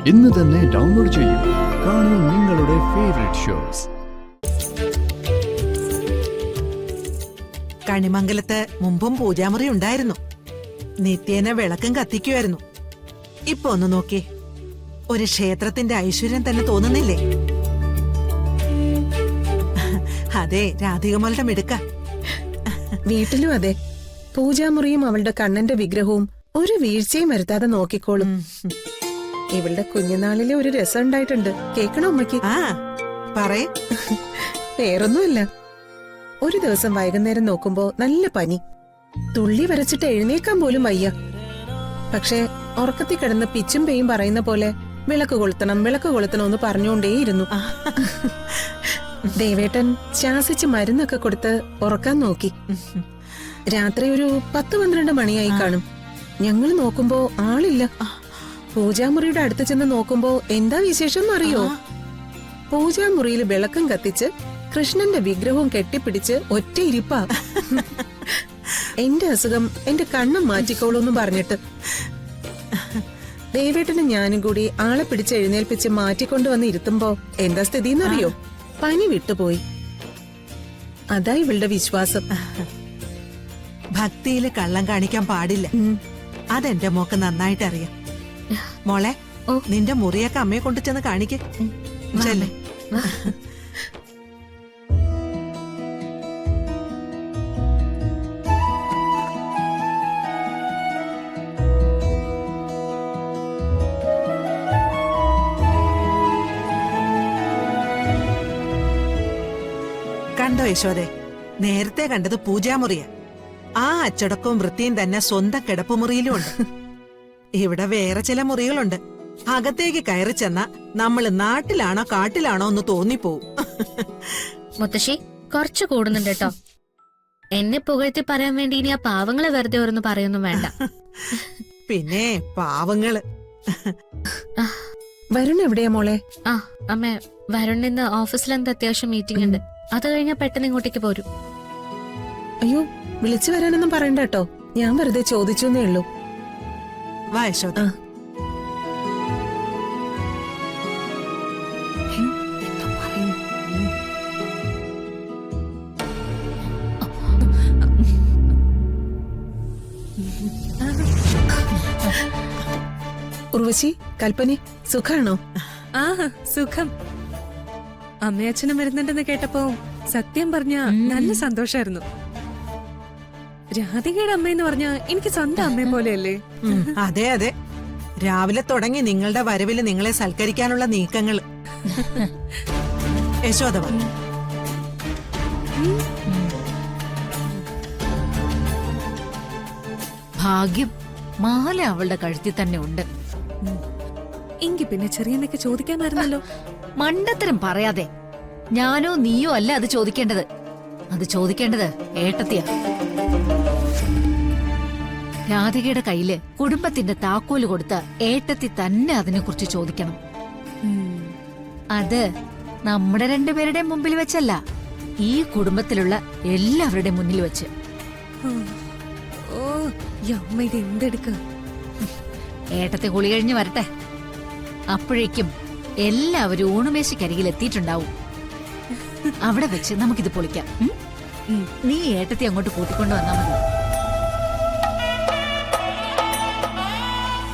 ഇന്ന് തന്നെ ഡൗൺലോഡ് ചെയ്യൂ. കാണൂ നിങ്ങളുടെ ഫേവറേറ്റ് ഷോസ്. കണിമംഗലത്ത് മുമ്പും പൂജാമുറി ഉണ്ടായിരുന്നു. നിത്യേന വിളക്കും കത്തിക്കുമായിരുന്നു. ഇപ്പൊ ഒന്ന് നോക്കി, ഒരു ക്ഷേത്രത്തിന്റെ ഐശ്വര്യം തന്നെ തോന്നുന്നില്ലേ? അതെ, രാധികമോളുടെ മിടുക്ക. വീട്ടിലും അതെ, പൂജാമുറിയും അവളുടെ കണ്ണന്റെ വിഗ്രഹവും ഒരു വീഴ്ചയും വരുത്താതെ നോക്കിക്കോളും. ഇവളുടെ കുഞ്ഞുനാളിലെ ഒരു രസം ഉണ്ടായിട്ടുണ്ട്. കേക്കണോ അമ്മയ്ക്ക്? ആ പറയ്. വേറൊന്നുമില്ല, ഒരു ദിവസം വൈകുന്നേരം നോക്കുമ്പോ നല്ല പനി, തുള്ളി വരച്ചിട്ട് എഴുന്നേക്കാൻ പോലും വയ്യ. പക്ഷെ ഉറക്കത്തിൽ കിടന്ന് പിച്ചും പേയും പറയുന്ന പോലെ വിളക്ക് കൊളുത്തണം വിളക്ക് കൊളുത്തണം എന്ന് പറഞ്ഞുകൊണ്ടേയിരുന്നു. ദേവേട്ടൻ ശാസിച്ച് മരുന്നൊക്കെ കൊടുത്ത് ഉറക്കാൻ നോക്കി. രാത്രി ഒരു 10-12 മണിയായി കാണും. ഞങ്ങൾ നോക്കുമ്പോ ആളില്ല. പൂജാമുറിയുടെ അടുത്ത് ചെന്ന് നോക്കുമ്പോ എന്താ വിശേഷം എന്നറിയോ? പൂജാമുറിയിൽ വിളക്കം കത്തിച്ച് കൃഷ്ണന്റെ വിഗ്രഹവും കെട്ടിപ്പിടിച്ച് ഒറ്റ ഇരിപ്പാ. എന്റെ അസുഖം എന്റെ കണ്ണം മാറ്റിക്കോളൂന്ന് പറഞ്ഞിട്ട് ദേവേട്ടനും ഞാനും കൂടി ആളെ പിടിച്ച് എഴുന്നേൽപ്പിച്ച് മാറ്റിക്കൊണ്ടുവന്ന് ഇരുത്തുമ്പോ എന്താ സ്ഥിതി എന്നറിയോ? പനി വിട്ടുപോയി. അതാ ഇവളുടെ വിശ്വാസം. ഭക്തിയില് കള്ളം കാണിക്കാൻ പാടില്ല. അതെന്റെ മോക്ക് നന്നായിട്ട് അറിയാം. മോളെ, നിന്റെ മുറിയൊക്കെ അമ്മയെ കൊണ്ട് ചെന്ന് കാണിക്ക്. ചെല്ലേ. കണ്ടോ യശോദേ, നേരത്തെ കണ്ടത് പൂജാമുറിയ. ആ അച്ചടക്കവും വൃത്തിയും തന്നെ സ്വന്തം കിടപ്പുമുറിയിലും ഉണ്ട്. ഇവിടെ വേറെ ചില മുറികളുണ്ട്. അകത്തേക്ക് കയറി ചെന്ന നമ്മള് നാട്ടിലാണോ കാട്ടിലാണോ എന്ന് തോന്നിപ്പോവും. മുത്തശ്ശി കുറച്ചു കൂടുന്നുണ്ട് കേട്ടോ. എന്നെ പുകഴ്ത്തി പറയാൻ വേണ്ടി ഇനി ആ പാവങ്ങളെ വെറുതെ ഓരോന്ന് പറയൊന്നും വേണ്ട. പിന്നെ പാവങ്ങള്. വരുൺ എവിടെയാ മോളെ? ആ അമ്മ, വരുണിന്ന് ഓഫീസിൽ എന്താ അത്യാവശ്യം മീറ്റിംഗ് ഉണ്ട്. അത് കഴിഞ്ഞാൽ പെട്ടെന്ന് ഇങ്ങോട്ടേക്ക് പോരും. അയ്യോ, വിളിച്ചു വരാനൊന്നും പറയണ്ട കേട്ടോ. ഞാൻ വെറുതെ ചോദിച്ചു എന്നേ ഉള്ളൂ. വാ യശോദ. ഉർവശി, കൽപ്പനെ, സുഖാണോ? ആ സുഖം. അമ്മയച്ഛനും വരുന്നുണ്ടെന്ന് കേട്ടപ്പോ സത്യം പറഞ്ഞ നല്ല സന്തോഷായിരുന്നു. രാധികയുടെ അമ്മയെന്ന് പറഞ്ഞ എനിക്ക് സ്വന്തം അമ്മയെ പോലെയല്ലേ? അതെ അതെ, രാവിലെ തുടങ്ങി നിങ്ങളുടെ വരവില് നിങ്ങളെ സൽക്കരിക്കാനുള്ള നീക്കങ്ങള്. യശോദ വാ. ഭാഗ്യം, മാല അവളുടെ കഴുത്തിൽ തന്നെ ഉണ്ട്. എങ്കി പിന്നെ ചെറിയമ്മയ്ക്ക് ചോദിക്കാമായിരുന്നല്ലോ. മണ്ടത്തരം പറയാതെ. ഞാനോ നീയോ അല്ല അത് ചോദിക്കേണ്ടത്. അത് ചോദിക്കേണ്ടത് ഏട്ടത്തിയാ. രാധികയുടെ കയ്യില് കുടുംബത്തിന്റെ താക്കോല് കൊടുത്ത ഏട്ടത്തി തന്നെ അതിനെക്കുറിച്ച് ചോദിക്കണം. അത് നമ്മുടെ രണ്ടുപേരുടെ മുമ്പിൽ വെച്ചല്ല, ഈ കുടുംബത്തിലുള്ള എല്ലാവരുടെ മുന്നിൽ വെച്ച്. ഓ, ഈ അമ്മ ഇത് എന്തെടുക്ക? ഏട്ടത്തെ കുളി കഴിഞ്ഞ് വരട്ടെ. അപ്പോഴേക്കും എല്ലാവരും ഊണുമേശയ്ക്കരികിൽ എത്തിയിട്ടുണ്ടാവും. അവിടെ വെച്ച് നമുക്കിത് പൊളിക്കാം. നീ ഏട്ടത്തെ അങ്ങോട്ട് കൂട്ടിക്കൊണ്ടു വന്നാ മതി.